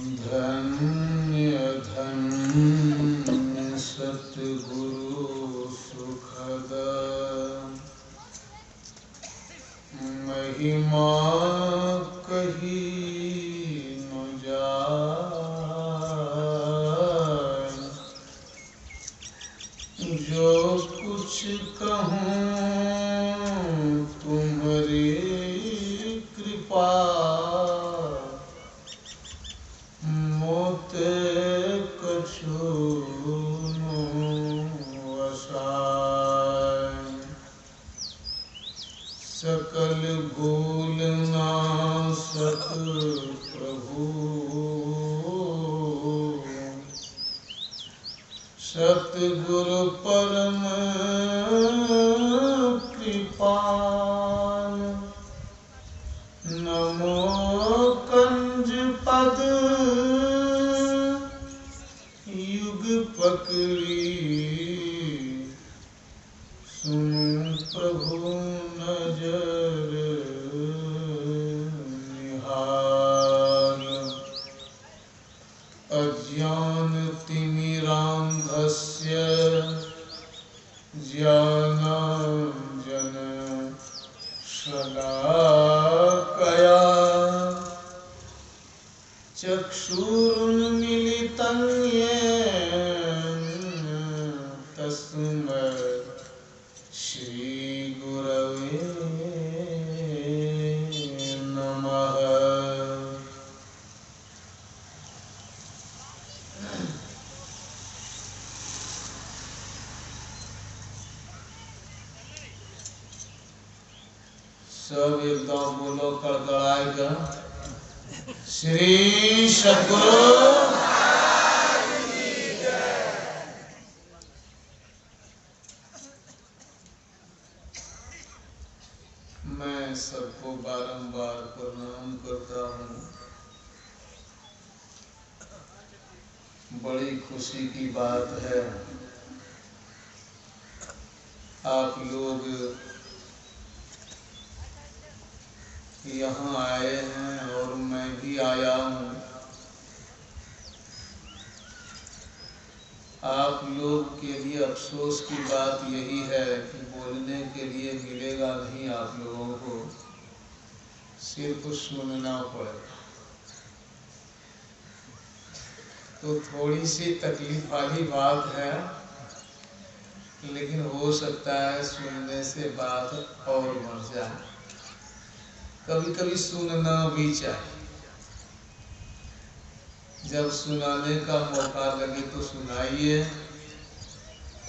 धन्य धन्य सतगुरु सुखद महिमा कही न जाए। जो कुछ कहूँ तुम्हारी कृपा मोते कछु वसाय। सकल भूल नासक प्रभु सतगुरु परम कृपाल। नमो कंज पद युग पकड़ी सुनु प्रभु नजर निहाल। अज्ञान तिमिरांधस्य ज्ञानांजन शलाकया चक्षुरुन्मीलितं येन तस्मै श्री गुरवे नमः। सब एकदम बोलो कड़कड़ाएगा। श्री सद्गुरु मैं सबको बारंबार प्रणाम करता हूँ। बड़ी खुशी की बात है आप लोग यहाँ आए हैं और मैं भी आया हूँ। आप लोग के लिए अफसोस की बात यही है कि बोलने के लिए मिलेगा नहीं, आप लोगों को सिर्फ सुनना पड़ेगा। तो थोड़ी सी तकलीफ वाली बात है, लेकिन हो सकता है सुनने से बात और बढ़ जाए। कभी कभी सुनना भी चाहिए। जब सुनाने का मौका लगे तो सुनाइए,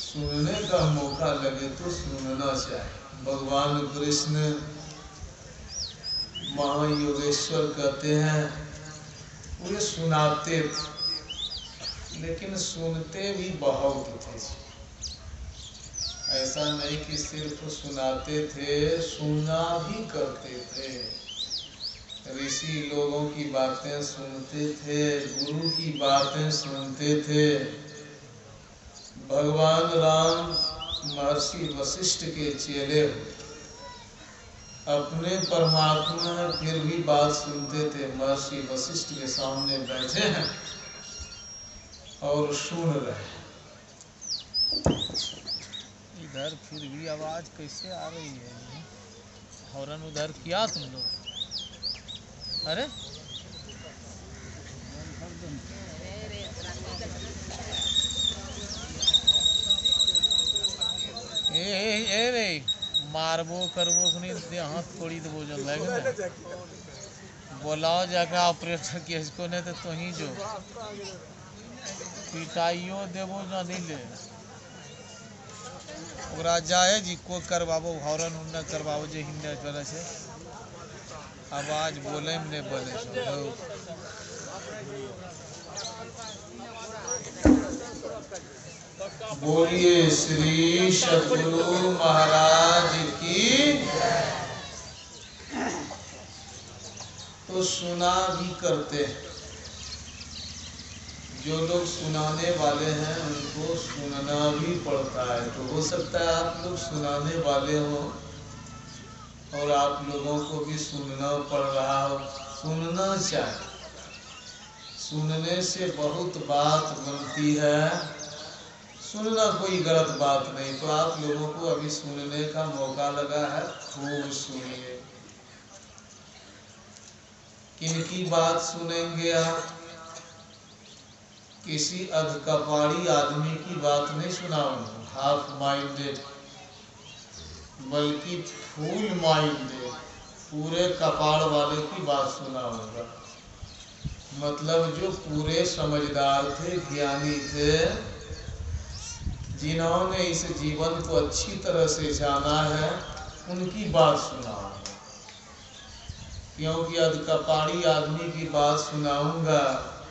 सुनने का मौका लगे तो सुनना चाहिए। भगवान कृष्ण महायोगेश्वर कहते हैं वे सुनाते थे, लेकिन सुनते भी बहुत थे। ऐसा नहीं कि सिर्फ सुनाते थे, सुना भी करते थे। ऋषि लोगों की बातें सुनते थे, गुरु की बातें सुनते थे। भगवान राम महर्षि वशिष्ठ के चेले अपने परमात्मा है फिर भी बात सुनते थे। महर्षि वशिष्ठ के सामने बैठे हैं और सुन रहे हैं। इधर फिर भी आवाज कैसे आ रही है? हॉर्न उधर किया तुम लोग? अरे ए रे मारबो करबो नहीं हाथ तोड़ी देबो जन लगे ना। बोलाओ जाकर ऑपरेटर के इसको नहीं तो तू ही जो पिटाइयो देबो ना नहीं ले ओकरा जाए जी को करवाबो हॉर्न उन्ना करवाबो जे हिंदे करे से आवाज बोले में नहीं बोले से। बोलिए श्री सद्गुरु महाराज की। तो सुना भी करते हैं। जो लोग सुनाने वाले हैं उनको सुनना भी पड़ता है। तो हो सकता है आप लोग सुनाने वाले हो और आप लोगों को भी सुनना पड़ रहा हो। सुनना चाहिए। सुनने से बहुत बात बनती है। सुनना कोई गलत बात नहीं, तो आप लोगों को अभी सुनने का मौका लगा है, खूब सुनिए। किनकी बात सुनेंगे आप? किसी अधकपाड़ी आदमी की बात नहीं सुनाऊंगा, हाफ माइंडेड, बल्कि फुल माइंडेड, पूरे कपाड़ वाले की बात सुनाऊंगा। मतलब जो पूरे समझदार थे, ज्ञानी थे, जिन्होंने इस जीवन को अच्छी तरह से जाना है, उनकी बात सुनाऊंगा। क्योंकि अधकपाड़ी आदमी की बात सुनाऊंगा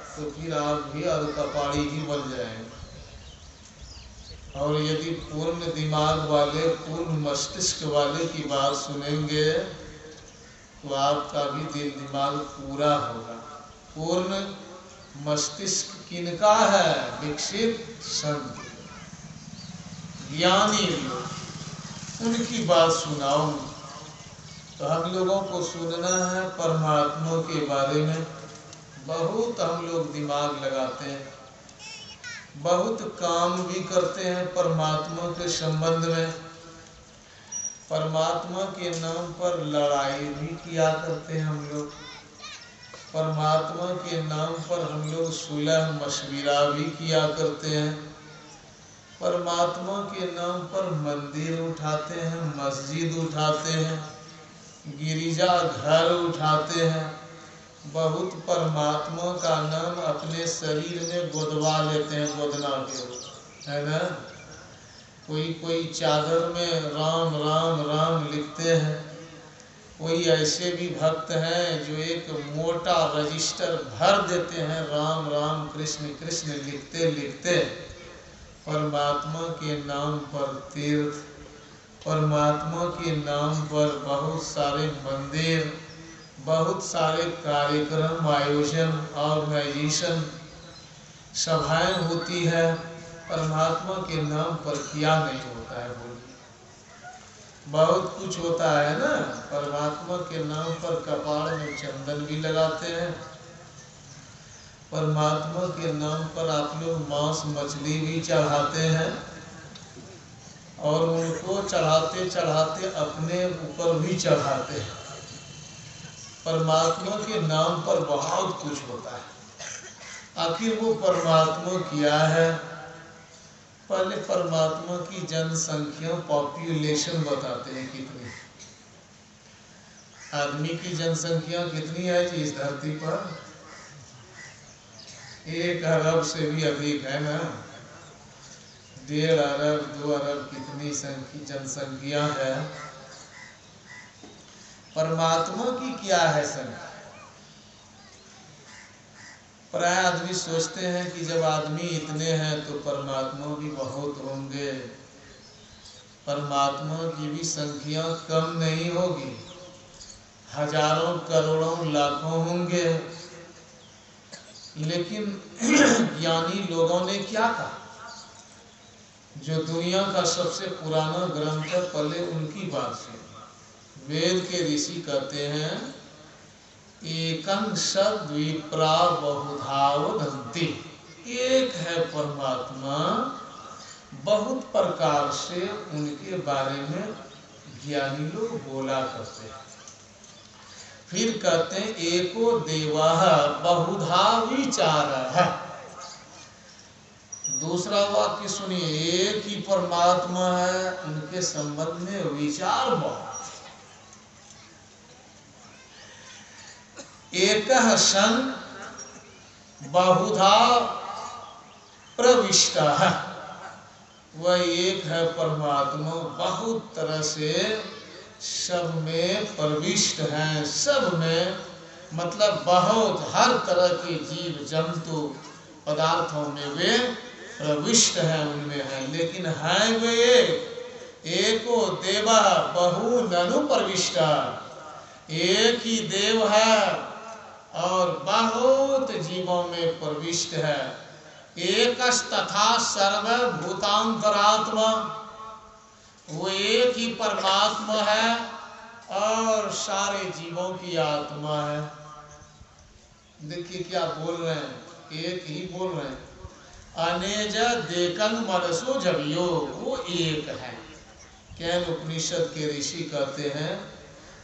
तो फिर आप भी अधकपाड़ी ही बन जाएंगे। और यदि पूर्ण दिमाग वाले, पूर्ण मस्तिष्क वाले की बात सुनेंगे तो आपका भी दिल दिमाग पूरा होगा। पूर्ण मस्तिष्क किनका है? विकसित संत, ज्ञानी लोग, उनकी बात सुनाओ। तो हम लोगों को सुनना है परमात्मा के बारे में। बहुत हम लोग दिमाग लगाते हैं, बहुत काम भी करते हैं परमात्मा के संबंध में। परमात्मा के नाम पर लड़ाई भी किया करते हैं हम लोग। परमात्मा के नाम पर हम लोग सुलह मशविरा भी किया करते हैं। परमात्मा के नाम पर मंदिर उठाते हैं, मस्जिद उठाते हैं, गिरिजा घर उठाते हैं। बहुत परमात्मा का नाम अपने शरीर में गोदवा लेते हैं, गोदना के, है ना। कोई चादर में राम राम राम लिखते हैं। कोई ऐसे भी भक्त हैं जो एक मोटा रजिस्टर भर देते हैं, राम राम कृष्ण कृष्ण लिखते लिखते। परमात्मा के नाम पर तीर्थ, परमात्मा के नाम पर बहुत सारे मंदिर, बहुत सारे कार्यक्रम, आयोजन, ऑर्गेनाइजेशन, सभाएं होती है। परमात्मा के नाम पर क्या नहीं होता है बोलिए? बहुत कुछ होता है ना। परमात्मा के नाम पर कपाड़ में चंदन भी लगाते हैं। परमात्मा के नाम पर आप लोग मांस मछली भी चढ़ाते हैं, और उनको चढ़ाते चढ़ाते अपने ऊपर भी चढ़ाते हैं। परमात्मा के नाम पर बहुत कुछ होता है। आखिर वो परमात्मा क्या है? पहले परमात्मा की जनसंख्या, पॉपुलेशन बताते हैं कितनी। आदमी की जनसंख्या कितनी है जी इस धरती पर? 1 अरब से भी अधिक है ना। 1.5 अरब 2 अरब कितनी जनसंख्या है। परमात्मा की क्या है संख्या? प्राय आदमी सोचते हैं कि जब आदमी इतने हैं तो परमात्मा भी बहुत होंगे। परमात्मा की भी संख्या कम नहीं होगी, हजारों करोड़ों लाखों होंगे। लेकिन ज्ञानी लोगों ने क्या कहा? जो दुनिया का सबसे पुराना ग्रंथ है, पहले उनकी बात सुनिए। वेद के ऋषि कहते हैं, एकं सद्विप्रा बहुधा वदन्ति। एक है परमात्मा, बहुत प्रकार से उनके बारे में ज्ञानी लोग बोला करते हैं। फिर कहते हैं, एको देवः बहुधा विचारः। दूसरा वाक्य सुनिए, एक ही परमात्मा है, उनके संबंध में विचार बहुत। एकः सन बहुधा प्रविष्टः। वह एक है परमात्मा, बहुत तरह से सब में प्रविष्ट हैं। सब में मतलब बहुत, हर तरह के जीव जंतु पदार्थों में वे प्रविष्ट हैं, उनमें हैं। लेकिन हैं वे एको देवा बहु ननु प्रविष्टा। एक ही देव है और बहुत जीवों में प्रविष्ट है। एकस तथा सर्वभूतांतरात्मा। वो एक ही परमात्मा है और सारे जीवों की आत्मा है। देखिए क्या बोल रहे हैं, एक ही बोल रहे हैं। अनेज देखन मनसो जगियो, वो एक है। कैन उपनिषद के ऋषि कहते हैं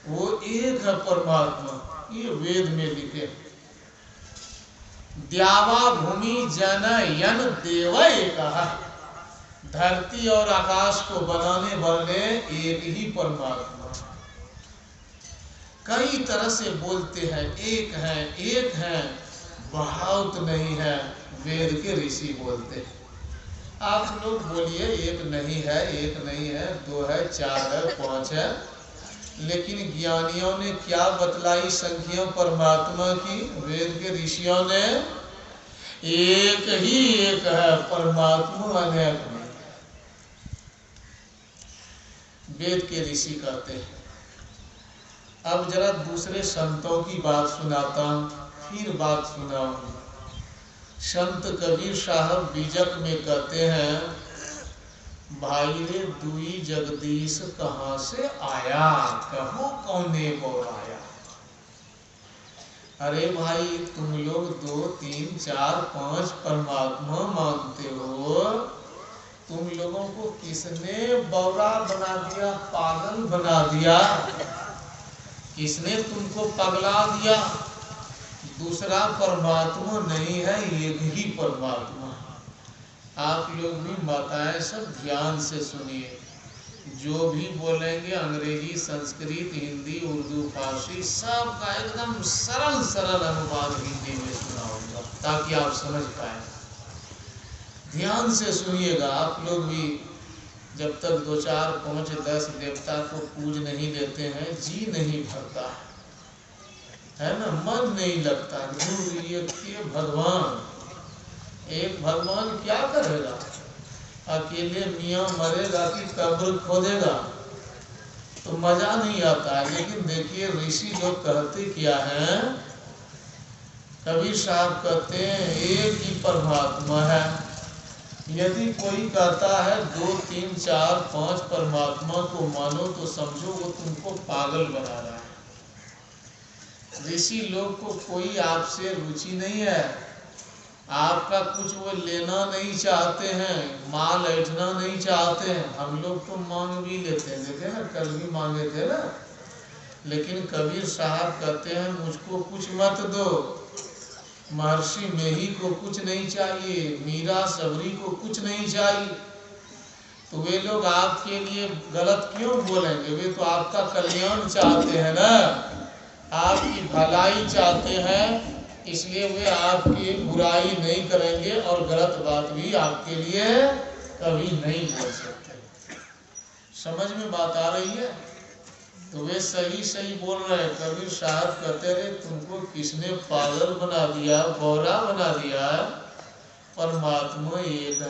वो एक है परमात्मा, ये वेद में लिखे। द्यावा भूमि जन यन देव एक है, धरती और आकाश को बनाने वाले एक ही परमात्मा। कई तरह से बोलते हैं एक है, बहुत नहीं है, वेद के ऋषि बोलते हैं। आप लोग बोलिए एक नहीं है, दो है, चार है, पांच है, लेकिन ज्ञानियों ने क्या बतलाई संख्या परमात्मा की? वेद के ऋषियों ने एक ही एक है, परमात्मा अनेक नहीं। वेद के ऋषि कहते हैं। अब जरा दूसरे संतों की बात सुनाता हूं, फिर बात सुनाऊंगा। संत कबीर साहब बीजक में कहते हैं, भाई रे दुई जगदीश कहाँ से आया, कहो कौने बोलाया। अरे भाई तुम लोग 2, 3, 4, 5 परमात्मा मानते हो, तुम लोगों को किसने बौरा बना दिया, पागल बना दिया? किसने तुमको पगला दिया? दूसरा परमात्मा नहीं है, एक ही परमात्मा। आप लोग भी माताएं सब ध्यान से सुनिए, जो भी बोलेंगे अंग्रेजी, संस्कृत, हिंदी, उर्दू, फारसी, सब का एकदम सरल सरल अनुवाद हिंदी में सुनाऊंगा ताकि आप समझ पाए। ध्यान से सुनिएगा। आप लोग भी जब तक 2, 4, 5, 10 देवता को पूज नहीं लेते हैं, जी नहीं भरता है ना, मन नहीं लगता। ये भगवान, एक भगवान क्या करेगा? अकेले मियाँ मरेगा कि कब्र खोदेगा, तो मजा नहीं आता है। लेकिन देखिए ऋषि लोग कहते क्या है, कबीर साहब कहते हैं एक ही परमात्मा है। यदि कोई कहता है 2, 3, 4, 5 परमात्मा को मानो तो समझो वो तुमको पागल बना रहा है। ऋषि लोग को कोई आपसे रुचि नहीं है, आपका कुछ वो लेना नहीं चाहते हैं, माल ऐठना नहीं चाहते हैं। हम लोग तो मांग भी लेते हैं, देखे ना, कल भी मांगे थे ना। लेकिन कबीर साहब कहते हैं मुझको कुछ मत दो। महर्षि मेही को कुछ नहीं चाहिए, मीरा सबरी को कुछ नहीं चाहिए, तो वे लोग आपके लिए गलत क्यों बोलेंगे? वे तो आपका कल्याण चाहते हैं ना, आपकी भलाई चाहते हैं, इसलिए वे आपकी बुराई नहीं करेंगे और गलत बात भी आपके लिए कभी नहीं बोल सकते। समझ में बात आ रही है? तो वे सही सही बोल रहे हैं। कबीर साहब कहते रहे तुमको किसने पागल बना दिया, बौरा बना दिया? परमात्मा एक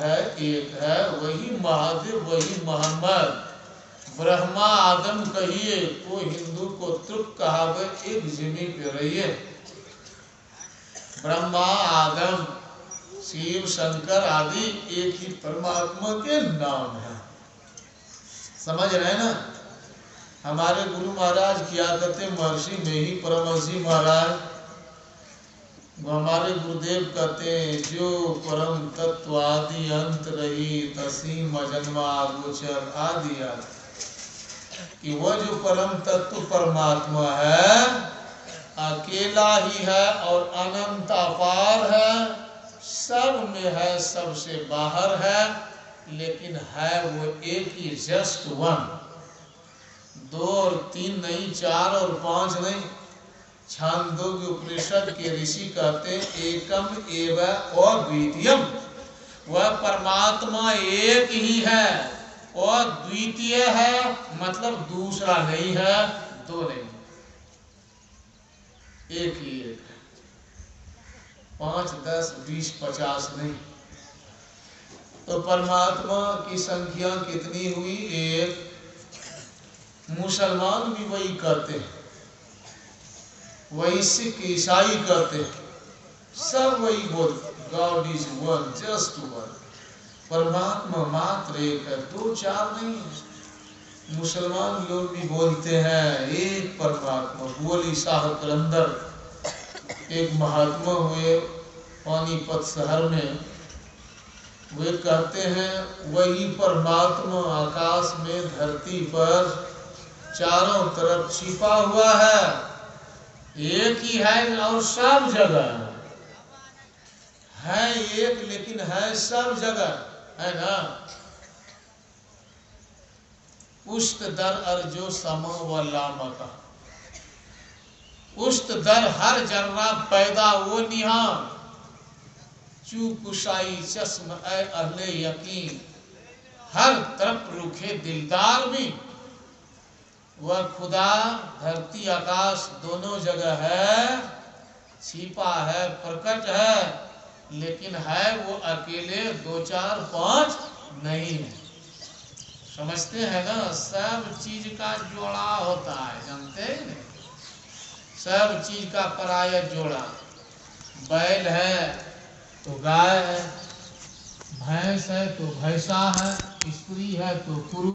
है, वही महादेव, वही मोहम्मद। ब्रह्मा आदम कहिए को हिंदू को तुक कहावे, एक जमीन पे रहिए। ब्रह्मा आदम शिव शंकर आदि एक ही परमात्मा के नाम है। समझ रहे हैं ना? हमारे गुरु महाराज क्या कहते, महर्षि में ही परमहंसी महाराज, हमारे गुरुदेव कहते हैं जो परम तत्व आदि अंत रही तसी मजन्मा गोचर आदि कि वह जो परम तत्व परमात्मा है अकेला ही है और अनंत अपार है, सब में है, सबसे बाहर है, लेकिन है वो एक ही, जस्ट वन। 2 और 3 नहीं, 4 और 5 नहीं। छांदोग्य उपनिषद के ऋषि कहते हैं एकम एव अद्वितीयम, वह परमात्मा एक ही है और द्वितीय है, मतलब दूसरा नहीं है, 2 नहीं, एक ही एक है। 5, 10, 20, 50 नहीं। तो परमात्मा की संख्या कितनी हुई? एक। मुसलमान भी वही कहते हैं, वही सिख ईसाई कहते हैं, सब वही बोलते, God is one, just one. परमात्मा मात्र एक है, 2, 4 नहीं है। मुसलमान लोग भी बोलते हैं एक परमात्मा। गोली शाह कलंदर एक महात्मा हुए, पानीपत शहर में। वे कहते हैं वही परमात्मा आकाश में धरती पर चारों तरफ छिपा हुआ है, एक ही है और सब जगह है एक, लेकिन है सब जगह, है ना। उष्ट दर अर्जो समो व लामका, उष्ट दर हर जर्रा पैदा वो निहान, चू कुशाई चश्म ऐ अहले यकीन, हर तरफ रुखे दिलदार भी। वह खुदा धरती आकाश दोनों जगह है, छिपा है, प्रकट है, लेकिन है वो अकेले, दो चार पांच नहीं है। समझते हैं ना, सब चीज का जोड़ा होता है, जानते हैं ना, सब चीज का पराया जोड़ा। बैल है तो गाय है, भैंस है तो भैंसा है, स्त्री है तो पुरुष।